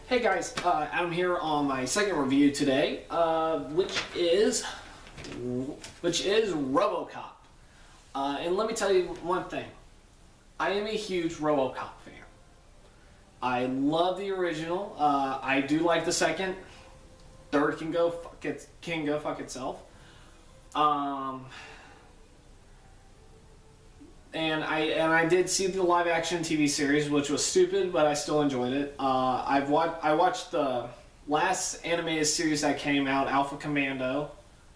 Hey guys, I'm here on my second review today, which is RoboCop. And let me tell you one thing: I am a huge RoboCop fan. I love the original. I do like the second. Third can go fuck itself. And I did see the live action TV series, which was stupid, but I still enjoyed it. I watched the last animated series that came out, Alpha Commando.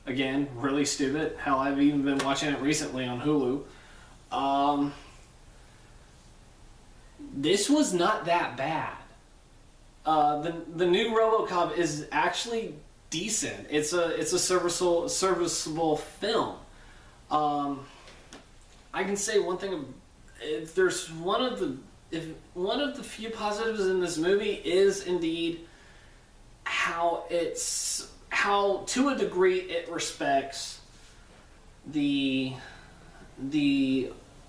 Again, really stupid. Hell, I've even been watching it recently on Hulu. This was not that bad. The new RoboCop is actually decent. It's a serviceable film. I can say one thing. If one of the few positives in this movie is indeed how to a degree it respects the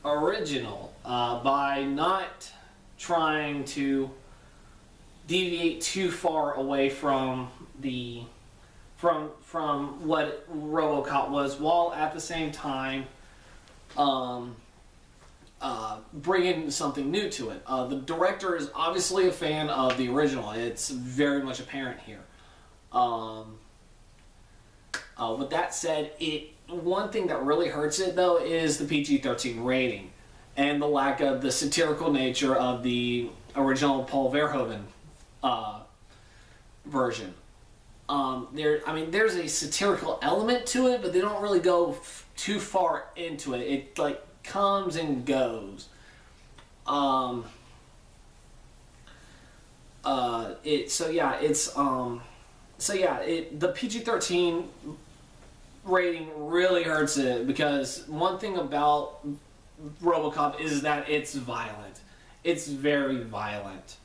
original by not trying to deviate too far away from what RoboCop was, while at the same time bringing something new to it. The director is obviously a fan of the original. It's very much apparent here. With that said, one thing that really hurts it though is the PG-13 rating and the lack of the satirical nature of the original Paul Verhoeven version. There's a satirical element to it, but they don't really go too far into it. It like comes and goes. The PG-13 rating really hurts it, because one thing about RoboCop is that it's violent. It's very violent.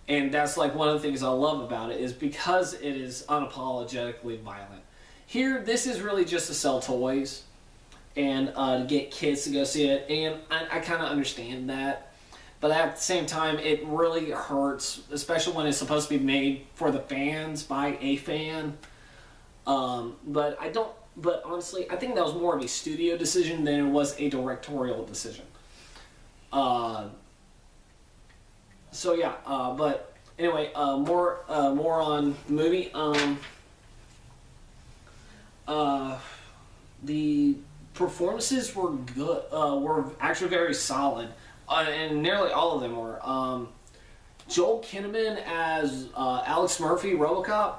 And that's like one of the things I love about it, is because it is unapologetically violent. Here, this is really just to sell toys and to get kids to go see it, and I kind of understand that. But at the same time, it really hurts, especially when it's supposed to be made for the fans by a fan. But honestly, I think that was more of a studio decision than it was a directorial decision. But anyway, more on the movie. The performances were good. Were actually very solid, and nearly all of them were. Joel Kinnaman as Alex Murphy, RoboCop,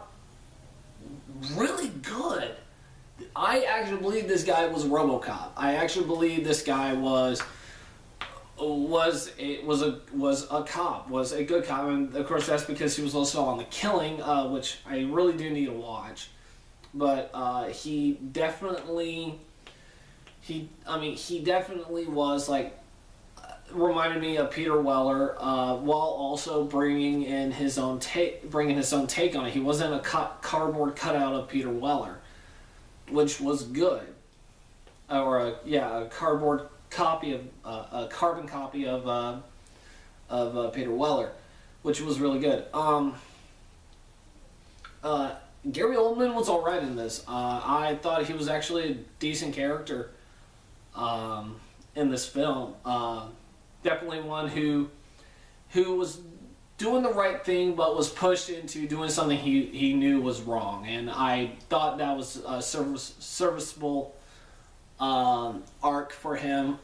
really good. I actually believe this guy was RoboCop. I actually believe this guy was a cop, was a good cop, and of course that's because he was also on The Killing, which I really do need to watch. But he definitely was like, reminded me of Peter Weller, while also bringing his own take on it. He wasn't a cardboard cutout of Peter Weller, which was good, or a cardboard copy of a carbon copy of Peter Weller, which was really good. Gary Oldman was alright in this. I thought he was actually a decent character in this film. Definitely one who was doing the right thing, but was pushed into doing something he knew was wrong, and I thought that was a serviceable arc for him.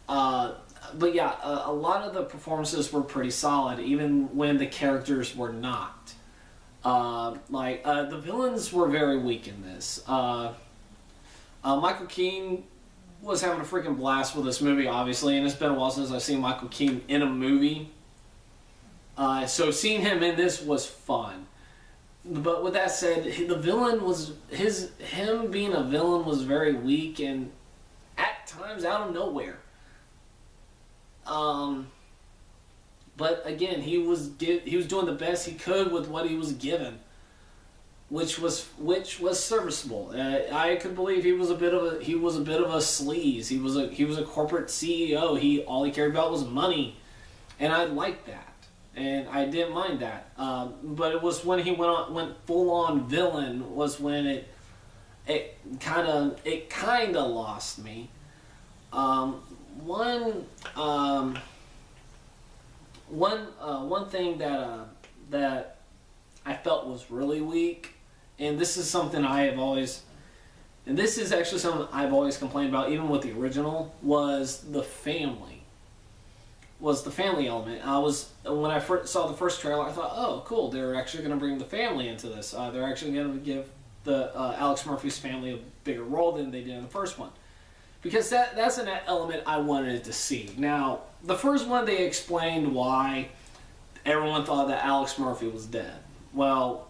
But yeah, a lot of the performances were pretty solid, even when the characters were not. The villains were very weak in this. Michael Keaton was having a freaking blast with this movie, obviously, and it's been a while since I've seen Michael Keaton in a movie. So seeing him in this was fun. But with that said, the villain was him being a villain was very weak and at times out of nowhere. But again, he was doing the best he could with what he was given, which was serviceable. I could believe he was a bit of a sleaze. He was a corporate CEO. All he cared about was money, and I liked that. and I didn't mind that. But it was when he went full on villain was when it kind of lost me. One thing that I felt was really weak, and this is something I have always, and this is actually something I've always complained about, even with the original, was the family. Was the family element. When I first saw the first trailer, I thought, oh, cool, they're actually going to bring the family into this. They're actually going to give the Alex Murphy's family a bigger role than they did in the first one. Because that's an element I wanted to see. Now, the first one, they explained why everyone thought that Alex Murphy was dead. Well,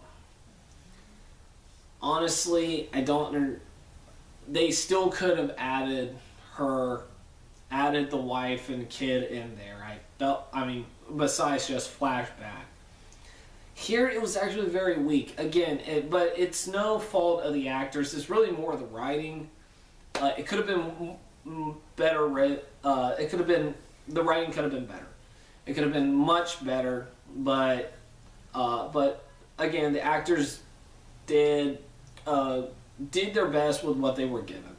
honestly, they still could have added the wife and kid in there. Besides just flashback. Here, it was actually very weak. Again, but it's no fault of the actors. It's really more the writing. It could have been better. The writing could have been better. It could have been much better. But again, the actors did their best with what they were given.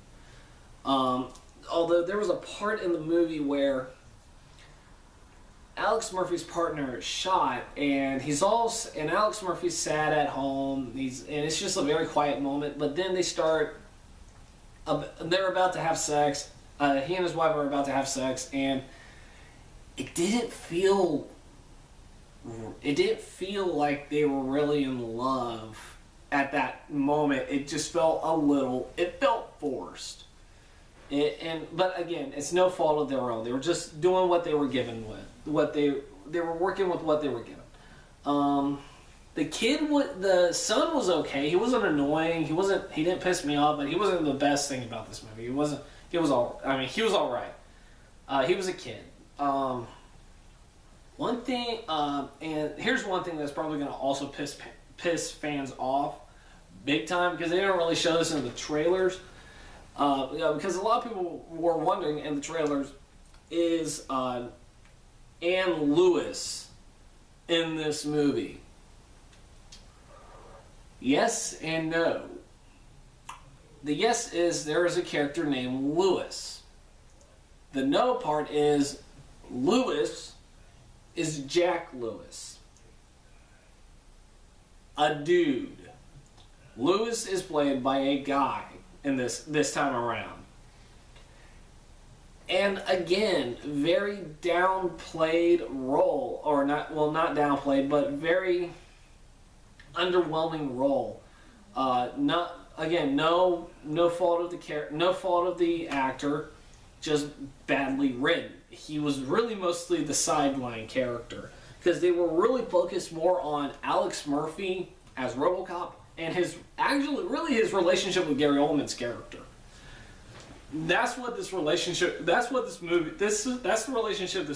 Although there was a part in the movie where Alex Murphy's partner is shot, and Alex Murphy's sad at home. And it's just a very quiet moment. But then they're about to have sex. He and his wife are about to have sex, and it didn't feel like they were really in love at that moment. It just felt forced. But again, it's no fault of their own. They were just doing what they were given with. They were working with what they were given. The son was okay. He wasn't annoying. He didn't piss me off, but he wasn't the best thing about this movie. He was all right. He was a kid. One thing, and here's one thing that's probably going to also piss fans off big time, because they don't really show this in the trailers. Because a lot of people were wondering in the trailers, is Ann Lewis in this movie? Yes and no. The yes is there is a character named Lewis. The no part is Lewis is Jack Lewis. A dude. Lewis is played by a guy in this time around. And again, very downplayed role, or not downplayed, but very underwhelming role. No fault of the actor, just badly written. He was really mostly the sideline character, because they were really focused more on Alex Murphy as RoboCop and his relationship with Gary Oldman's character. That's the relationship this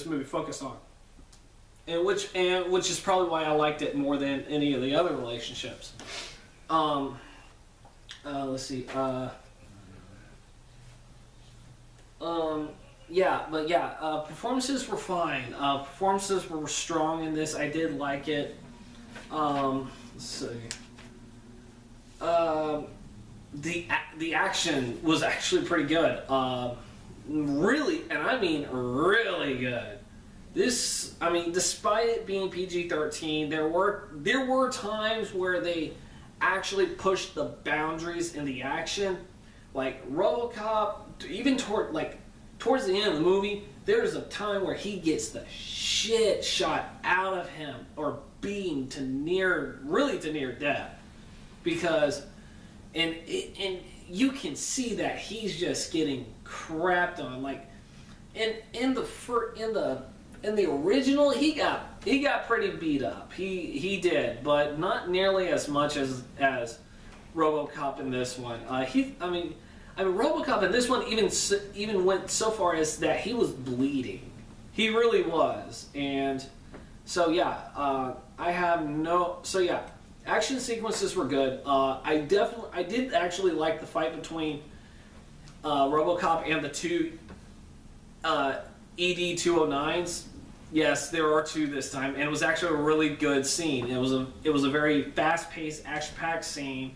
movie focused on, and which is probably why I liked it more than any of the other relationships. Let's see. Performances were fine. Performances were strong in this. I did like it. Let's see. The action was actually pretty good. Really, and I mean really good. Despite it being PG-13, there were times where they actually pushed the boundaries in the action. Like RoboCop, even towards the end of the movie, there's a time where he gets the shit shot out of him, or beaten to near death, because and you can see that he's just getting crapped on. Like in the original, he got pretty beat up. He did, but not nearly as much as RoboCop in this one. RoboCop in this one even went so far as that he was bleeding. He really was, and so yeah. Action sequences were good. I did actually like the fight between RoboCop and the two ED-209s. Yes, there are two this time, and it was actually a really good scene. It was a very fast-paced, action-packed scene,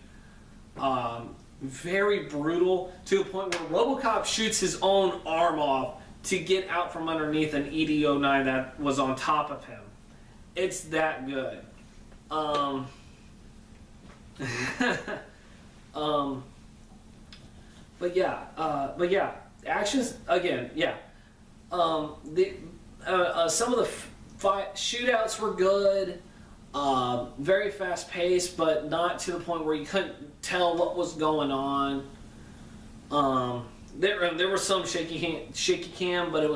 very brutal to the point where RoboCop shoots his own arm off to get out from underneath an ED-09 that was on top of him. It's that good. But yeah, actions again. Yeah, some of the shootouts were good, very fast paced, but not to the point where you couldn't tell what was going on. There was some shaky cam, but it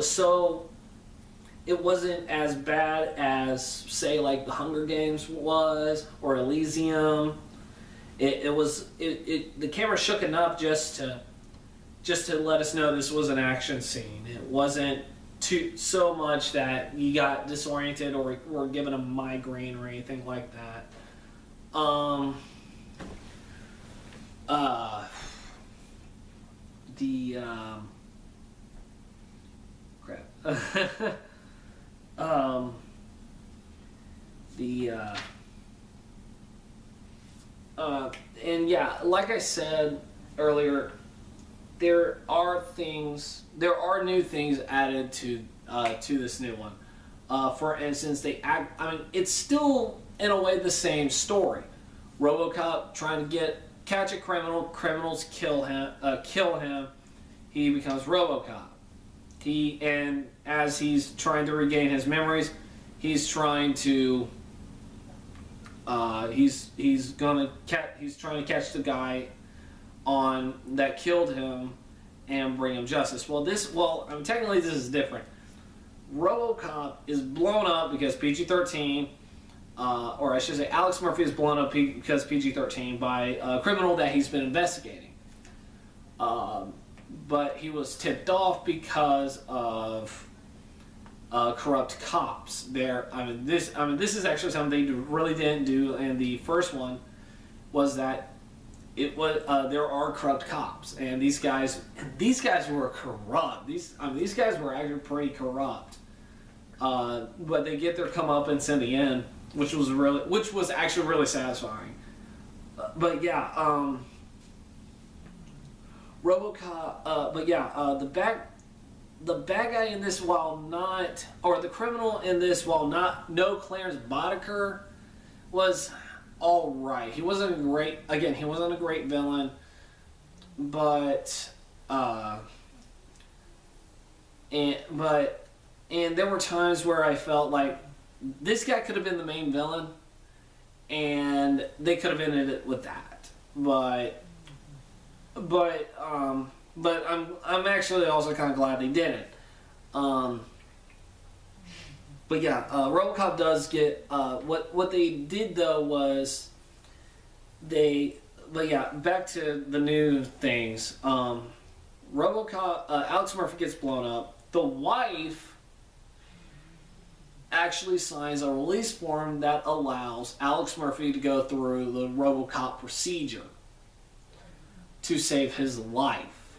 wasn't as bad as, say, like the Hunger Games was or Elysium. The camera shook enough just to let us know this was an action scene. It wasn't so much that you got disoriented or were given a migraine or anything like that. And yeah, like I said earlier, there are new things added to this new one. For instance, it's still in a way the same story. RoboCop trying to catch a criminal, criminals kill him, he becomes RoboCop. And as he's trying to regain his memories, he's trying to he's trying to catch the guy that killed him and bring him justice. Technically this is different. RoboCop is blown up because PG-13, or I should say Alex Murphy is blown up because PG-13 by a criminal that he's been investigating. But he was tipped off because of corrupt cops. This is actually something they really didn't do in the first one, was that there are corrupt cops, and these guys were corrupt. These guys were actually pretty corrupt. But they get their comeuppance in the end, which was actually really satisfying. But yeah, RoboCop. The bad guy in this, the criminal in this, no Clarence Boddicker, was all right. He wasn't a great villain, but there were times where I felt like this guy could have been the main villain, and they could have ended it with that. But I'm actually also kind of glad they didn't. But yeah, RoboCop does get what they did though was back to the new things. RoboCop, Alex Murphy gets blown up. The wife actually signs a release form that allows Alex Murphy to go through the RoboCop procedure to save his life.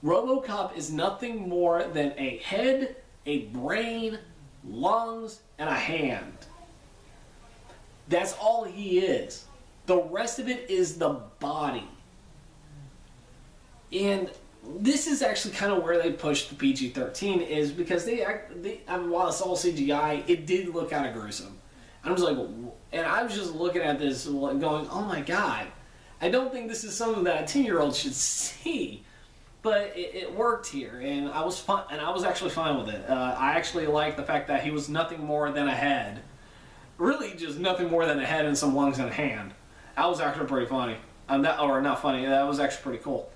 RoboCop is nothing more than a head, a brain, lungs, and a hand. That's all he is. The rest of it is the body. And this is actually kind of where they pushed the PG-13, is because while it's all CGI, it did look kind of gruesome. I was just looking at this going, oh my god, I don't think this is something that a 10-year-old should see. But it worked here, and I was fine, and I was actually fine with it. I actually liked the fact that he was nothing more than a head. Really, just nothing more than a head and some lungs and a hand. That was actually pretty funny. Not funny. That was actually pretty cool.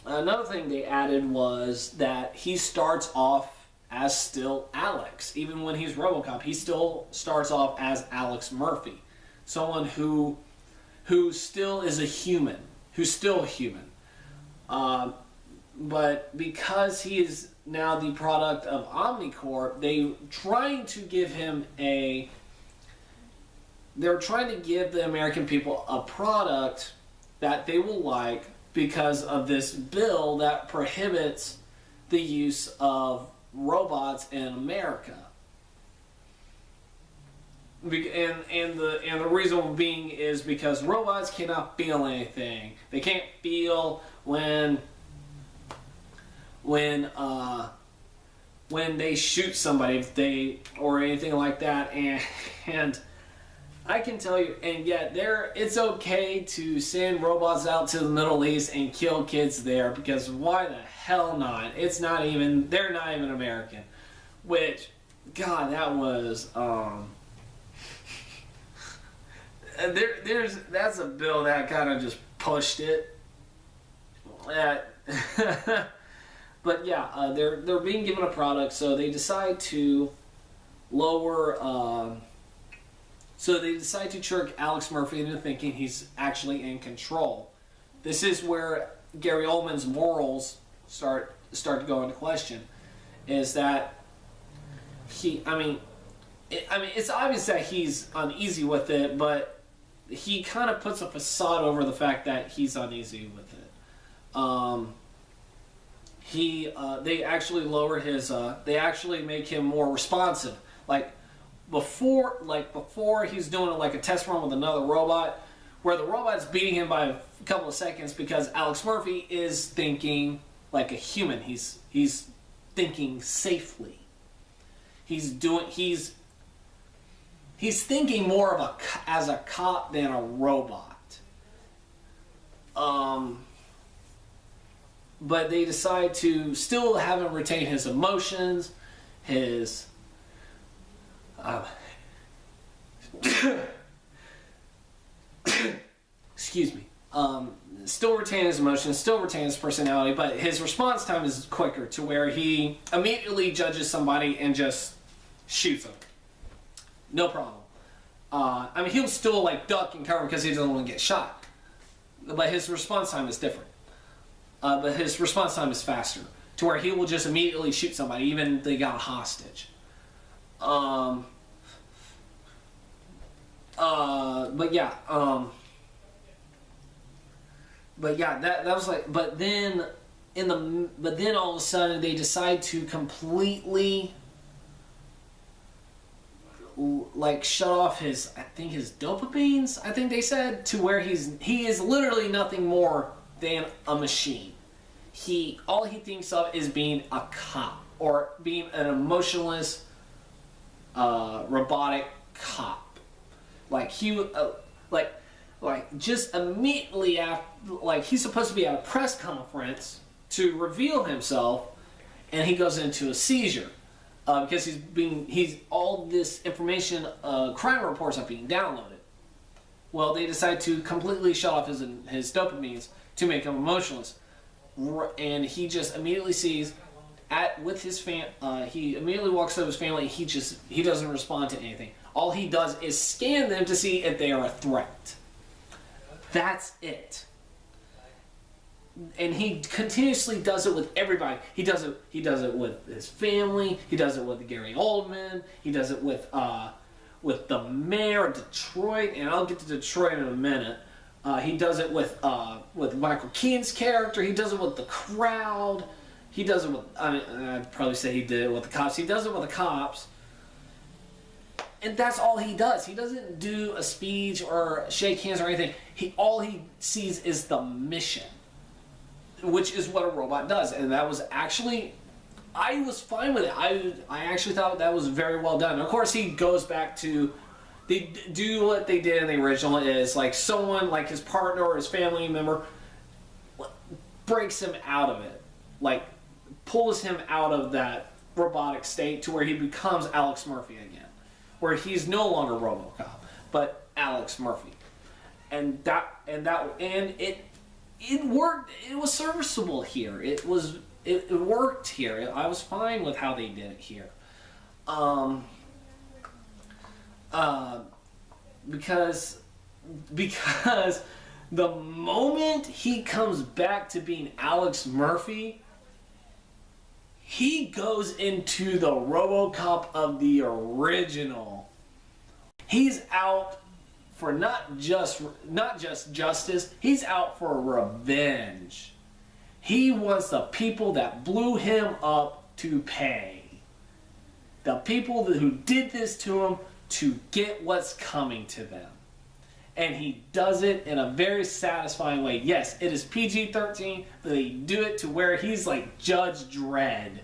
Another thing they added was that he starts off as still Alex. Even when he's RoboCop, he still starts off as Alex Murphy. Someone who still is a human. Who's still human. But because he is now the product of Omnicorp, they trying to give him they're trying to give the American people a product that they will like because of this bill that prohibits the use of robots in America. And the reason being is because robots cannot feel anything. They can't feel when they shoot somebody, if they or anything like that, and I can tell you, and yet it's okay to send robots out to the Middle East and kill kids there, because why the hell not? They're not even American. Which, God, that was that's a bill that kind of just pushed it. But yeah, they're being given a product, so they decide to lower. So they decide to trick Alex Murphy into thinking he's actually in control. This is where Gary Oldman's morals start to go into question. Is that it's obvious that he's uneasy with it, but he kind of puts a facade over the fact that he's uneasy with it. They actually lower his. They actually make him more responsive. Before he's doing like a test run with another robot, where the robot's beating him by a couple of seconds because Alex Murphy is thinking like a human. He's thinking safely. He's thinking more as a cop than a robot. But they decide to still have him retain his emotions, his excuse me. Still retain his emotions, still retain his personality, but his response time is quicker, to where he immediately judges somebody and just shoots them. No problem. He'll still duck and cover because he doesn't want to get shot, but his response time is different. But his response time is faster, to where he will just immediately shoot somebody, even if they got a hostage. That was but then all of a sudden they decide to completely shut off his dopamines, I think they said, to where he is literally nothing more than a machine. All he thinks of is being a cop, or being an emotionless robotic cop. Just immediately after, he's supposed to be at a press conference to reveal himself, and he goes into a seizure because all this information, crime reports are being downloaded. Well, they decide to completely shut off his dopamines to make him emotionless, and he just immediately sees he immediately walks up to his family. He doesn't respond to anything. All he does is scan them to see if they are a threat. That's it. And he continuously does it with everybody. He does it with his family. He does it with Gary Oldman. He does it with the mayor of Detroit, and I'll get to Detroit in a minute. He does it with Michael Keaton's character. He does it with the crowd. He does it with, I'd probably say he did it with the cops. He does it with the cops. And that's all he does. He doesn't do a speech or shake hands or anything. All he sees is the mission, which is what a robot does. And that was actually, I was fine with it. I actually thought that was very well done. And of course, he goes back to, they do what they did in the original, is someone, his partner or his family member, breaks him out of it. Pulls him out of that robotic state to where he becomes Alex Murphy again. Where he's no longer RoboCop, but Alex Murphy. And it worked. It was serviceable here. It worked here. I was fine with how they did it here. Because the moment he comes back to being Alex Murphy, he goes into the RoboCop of the original. He's out for not just justice. He's out for revenge. He wants the people that blew him up to pay. The people who did this to him to get what's coming to them. And he does it in a very satisfying way. Yes, it is PG-13, but they do it to where he's like Judge Dredd.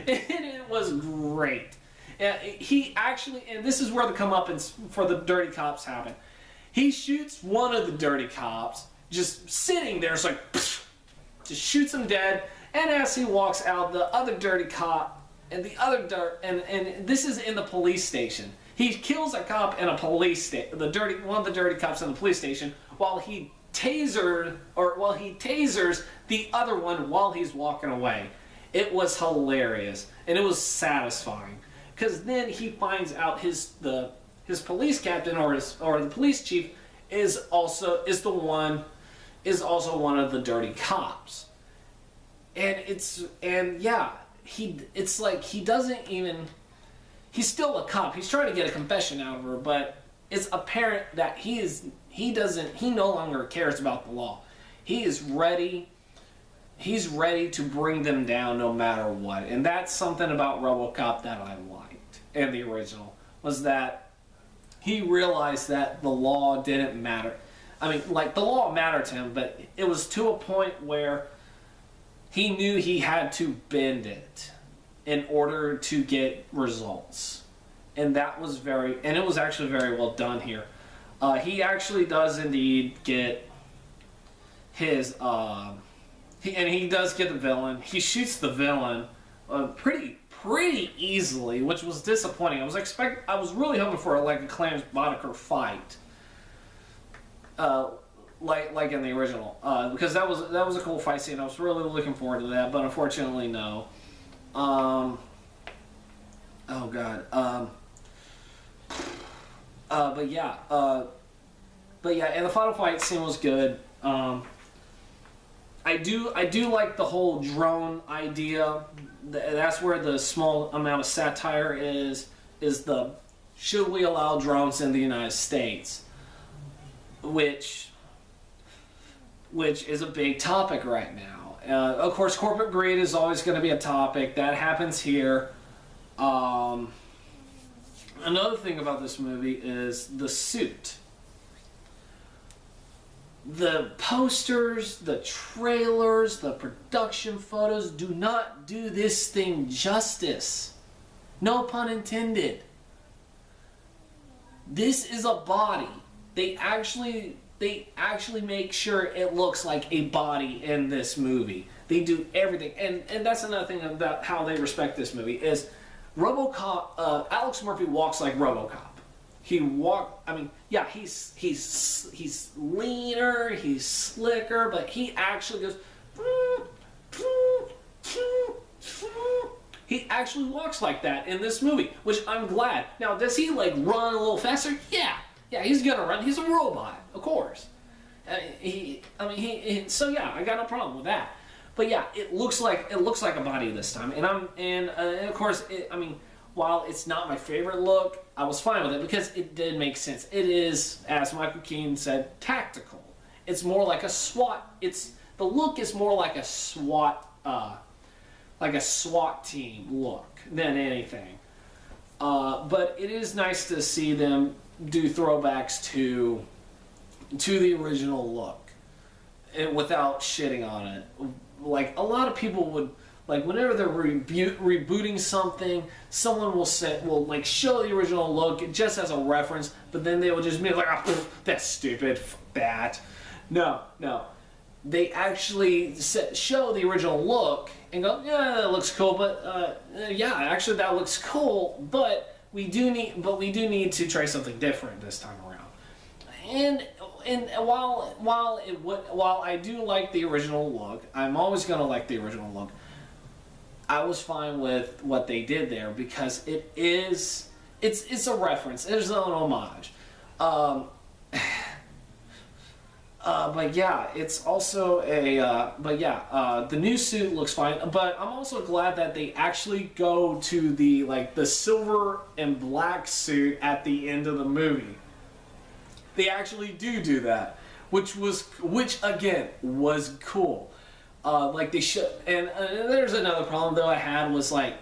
And it was great. He actually, and this is where the comeuppance for the dirty cops happen. He shoots one of the dirty cops, just sitting there, it's like, just shoots him dead. And as he walks out, the other dirty cop, and and this is in the police station. He kills a cop in a police station, one of the dirty cops in the police station, while he tasers the other one while he's walking away. It was hilarious, and it was satisfying, because then he finds out his police captain or the police chief is also one of the dirty cops, it's like he doesn't even. He's still a cop. He's trying to get a confession out of her, but it's apparent that he no longer cares about the law. He's ready to bring them down no matter what. And that's something about RoboCop that I liked in the original, was that he realized that the law didn't matter. I mean, like, the law mattered to him, but it was to a point where he knew he had to bend it in order to get results. And it was actually very well done here. He actually does indeed get his, he does get the villain. He shoots the villain pretty easily, which was disappointing. I was really hoping for a Clarence Boddicker fight, like in the original, because that was a cool fight scene. I was really looking forward to that, but unfortunately, no. Oh God. But yeah, and the final fight scene was good. I do like the whole drone idea. That's where the small amount of satire is the should we allow drones in the United States, which is a big topic right now. Of course, corporate greed is always going to be a topic. That happens here. Another thing about this movie is the suit. The posters, the trailers, the production photos do not do this thing justice. No pun intended. This is a body. They actually make sure it looks like a body in this movie. They do everything, and that's another thing about how they respect this movie is RoboCop. Alex Murphy walks like RoboCop. He's leaner, he's slicker, but he actually goes. He actually walks like that in this movie, which I'm glad. Now, does he run a little faster? Yeah, he's gonna run. He's a robot, of course. So yeah, I got no problem with that. But yeah, it looks like a body this time, and of course, while it's not my favorite look, I was fine with it because it did make sense. It is, as Michael Keaton said, tactical. It's more like a SWAT. The look is more like a SWAT team look than anything. But it is nice to see them do throwbacks to the original look, and without shitting on it. Like, a lot of people would, whenever they're rebooting something, someone will show the original look just as a reference, but then they will just be like, oh, that's stupid, fuck that. No. They actually show the original look and go, yeah, that looks cool, but yeah, actually that looks cool, but we do need to try something different this time around. And while I do like the original look, I'm always going to like the original look. I was fine with what they did there because it's a reference. It's an homage. But yeah, it's also the new suit looks fine. But I'm also glad that they actually go to the silver and black suit at the end of the movie. They actually do that, which again was cool. Like they should. And there's another problem though I had was like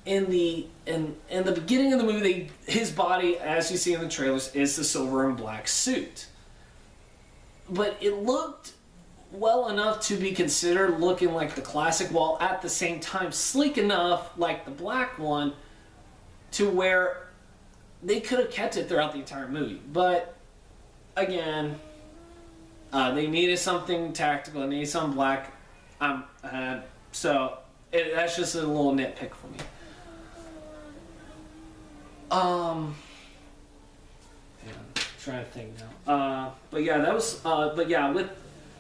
in the beginning of the movie, his body, as you see in the trailers, is the silver and black suit, but it looked well enough to be considered looking like the classic, while at the same time sleek enough like the black one to where they could have kept it throughout the entire movie. But again, they needed something tactical, they needed something black. That's just a little nitpick for me. I'm trying to think now. But yeah, that was.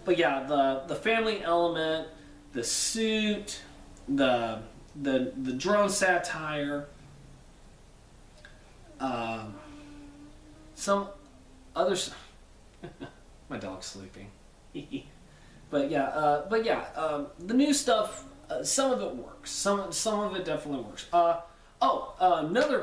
The family element, the suit, the drone satire, some others. My dog's sleeping. The new stuff. Some of it works. Some of it definitely works. Two other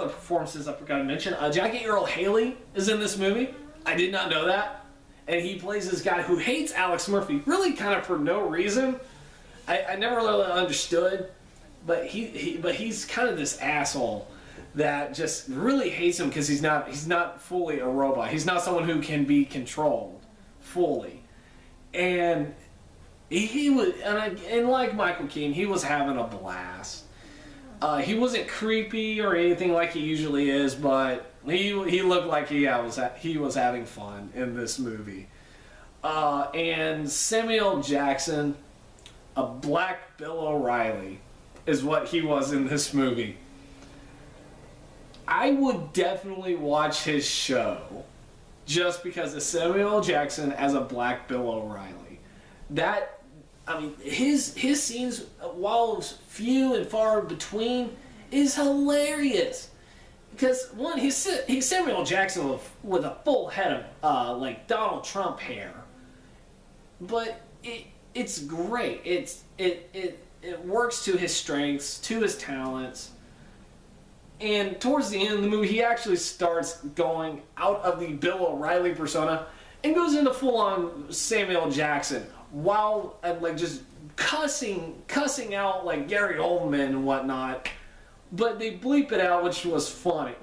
performances I forgot to mention. Jackie Earle Haley is in this movie. I did not know that. And he plays this guy who hates Alex Murphy, really kind of for no reason. I never really understood, but he's kind of this asshole that just really hates him because he's not fully a robot. He's not someone who can be controlled fully. And he was, and like Michael Keaton, he was having a blast. He wasn't creepy or anything like he usually is, but he looked like he was having fun in this movie. And Samuel Jackson, a Black Bill O'Reilly, is what he was in this movie. I would definitely watch his show just because of Samuel Jackson as a Black Bill O'Reilly. His scenes, while few and far between, is hilarious. Because one, he's Samuel Jackson with a full head of like Donald Trump hair, but it's great. It works to his strengths, to his talents, and towards the end of the movie, he actually starts going out of the Bill O'Reilly persona and goes into full-on Samuel Jackson, while like just cussing out like Gary Oldman and whatnot. But they bleep it out, which was funny.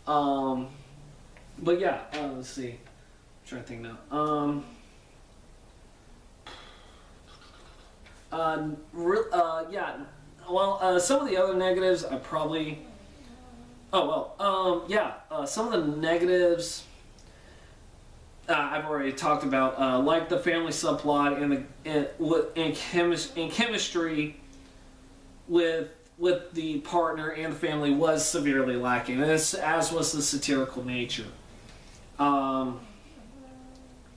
But yeah, let's see. I'm trying to think now. Some of the other negatives I probably. Some of the negatives I've already talked about, like the family subplot and chemistry with the partner and the family was severely lacking, as was the satirical nature. And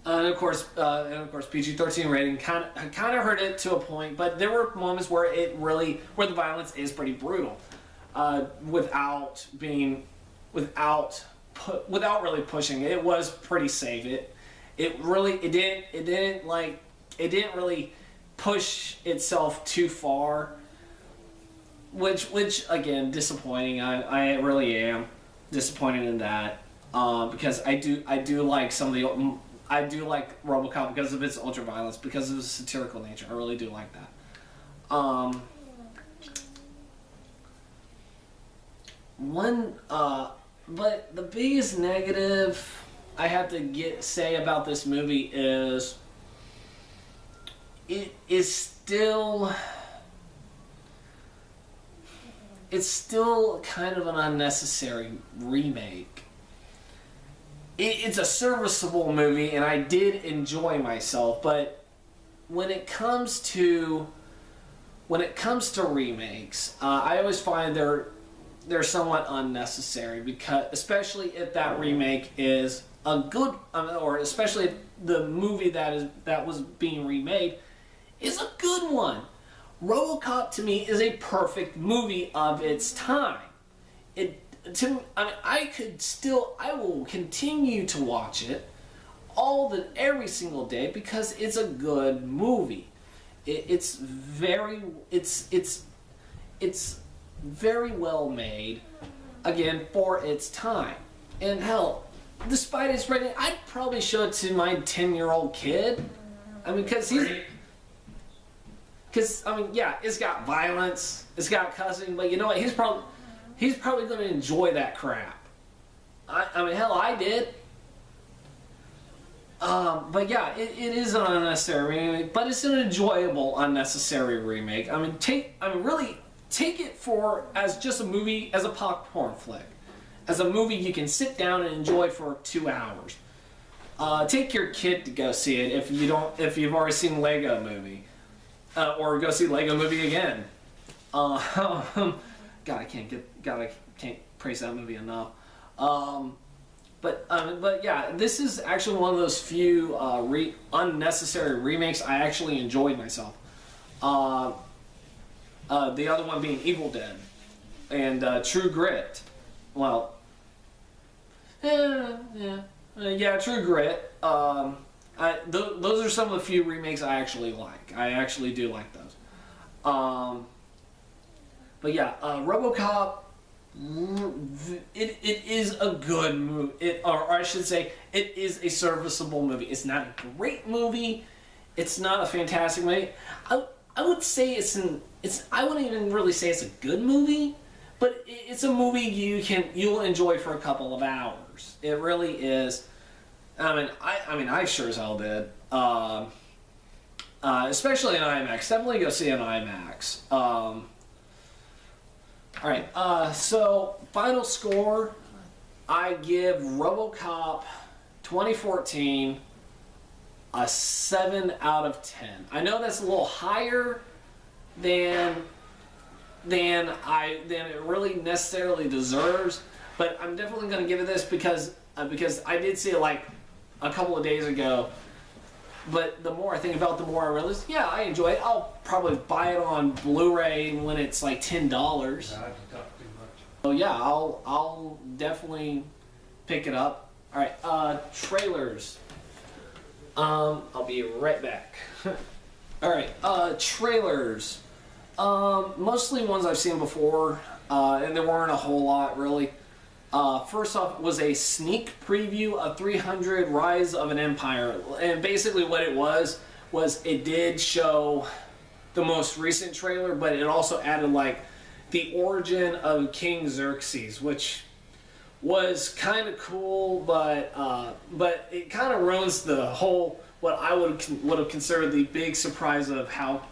of course, PG-13 rating kind of hurt it to a point, but there were moments where the violence is pretty brutal, without really pushing it. It was pretty safe. It didn't really push itself too far. Which again, disappointing. I really am disappointed in that, because I do like some of the. I do like RoboCop because of its ultra violence, because of its satirical nature. I really do like that. But the biggest negative I have to say about this movie is it's still kind of an unnecessary remake. It's a serviceable movie, and I did enjoy myself, but when it comes to remakes, I always find they're somewhat unnecessary, because especially if that remake is a good, or especially if the movie that was being remade is a good one. RoboCop to me is a perfect movie of its time. I will continue to watch it every single day because it's a good movie. It's very well made, again, for its time. And hell, despite its rating, I'd probably show it to my 10-year-old kid. I mean, because yeah, it's got violence, it's got cussing, but you know what? He's probably going to enjoy that crap. I mean, hell, I did. But yeah, it is an unnecessary remake, but it's an enjoyable unnecessary remake. I mean, really take it as just a movie, as a popcorn flick, as a movie you can sit down and enjoy for 2 hours. Take your kid to go see it if you've already seen Lego Movie, or go see Lego Movie again. God, I can't praise that movie enough. But yeah, this is actually one of those few unnecessary remakes I actually enjoyed myself. The other one being Evil Dead and True Grit. Well, yeah, True Grit. Those are some of the few remakes I actually like. I actually do like those. But yeah, RoboCop. It is a good movie, or I should say, it is a serviceable movie. It's not a great movie. It's not a fantastic movie. I would say I wouldn't even really say it's a good movie, but it's a movie you'll enjoy for a couple of hours. It really is. I mean, I sure as hell did. Especially in IMAX. Definitely go see an IMAX. Alright, so final score, I give RoboCop 2014 a 7 out of 10. I know that's a little higher than it really necessarily deserves, but I'm definitely going to give it this because I did see it like a couple of days ago. But the more I think about it, the more I realize, yeah, I enjoy it. I'll probably buy it on Blu-ray when it's like $10. So yeah, I'll definitely pick it up. All right, trailers. I'll be right back. All right, trailers. Mostly ones I've seen before, and there weren't a whole lot really. First off was a sneak preview of 300 Rise of an Empire, and basically what it was it did show the most recent trailer, but it also added like the origin of King Xerxes, which was kind of cool, but it kind of ruins the whole, what I would have considered the big surprise of how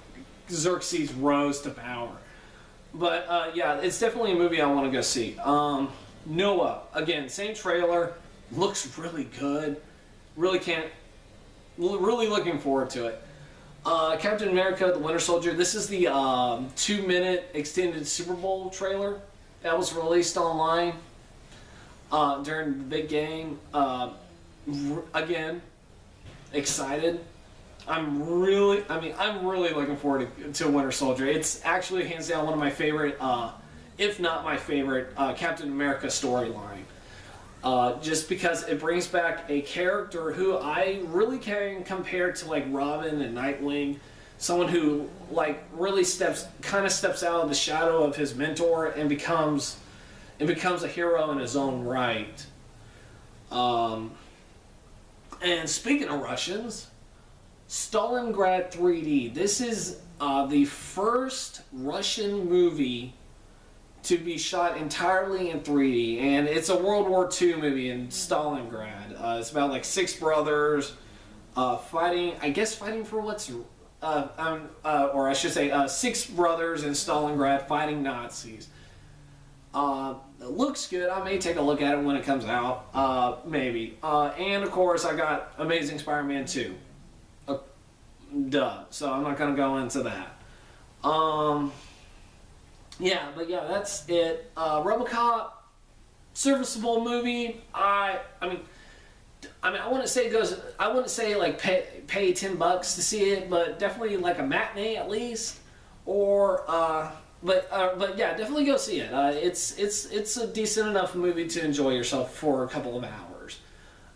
Xerxes rose to power. But yeah, it's definitely a movie I want to go see. Noah, again, same trailer, looks really good. Really looking forward to it. Captain America: The Winter Soldier. This is the 2-minute extended Super Bowl trailer that was released online during the big game. Again, excited. I'm really looking forward to Winter Soldier. It's actually hands down one of my favorite, if not my favorite, Captain America storyline. Just because it brings back a character who I really can compare to like Robin and Nightwing, someone who like really steps out of the shadow of his mentor and becomes a hero in his own right. And speaking of Russians, Stalingrad 3D. This is the first Russian movie to be shot entirely in 3D, and it's a World War II movie in Stalingrad. It's about like 6 brothers fighting for what's, or I should say 6 brothers in Stalingrad fighting Nazis. It looks good. I may take a look at it when it comes out, maybe. And of course I got Amazing Spider-Man 2. Duh. So I'm not going to go into that. Yeah, but yeah, that's it. RoboCop, serviceable movie. I wouldn't say like pay $10 to see it, but definitely like a matinee at least, or but yeah, definitely go see it. It's a decent enough movie to enjoy yourself for a couple of hours.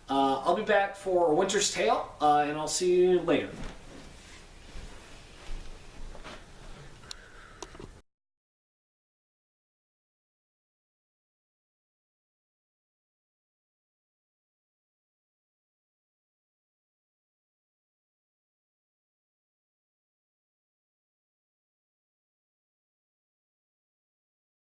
I'll be back for Winter's Tale, and I'll see you later.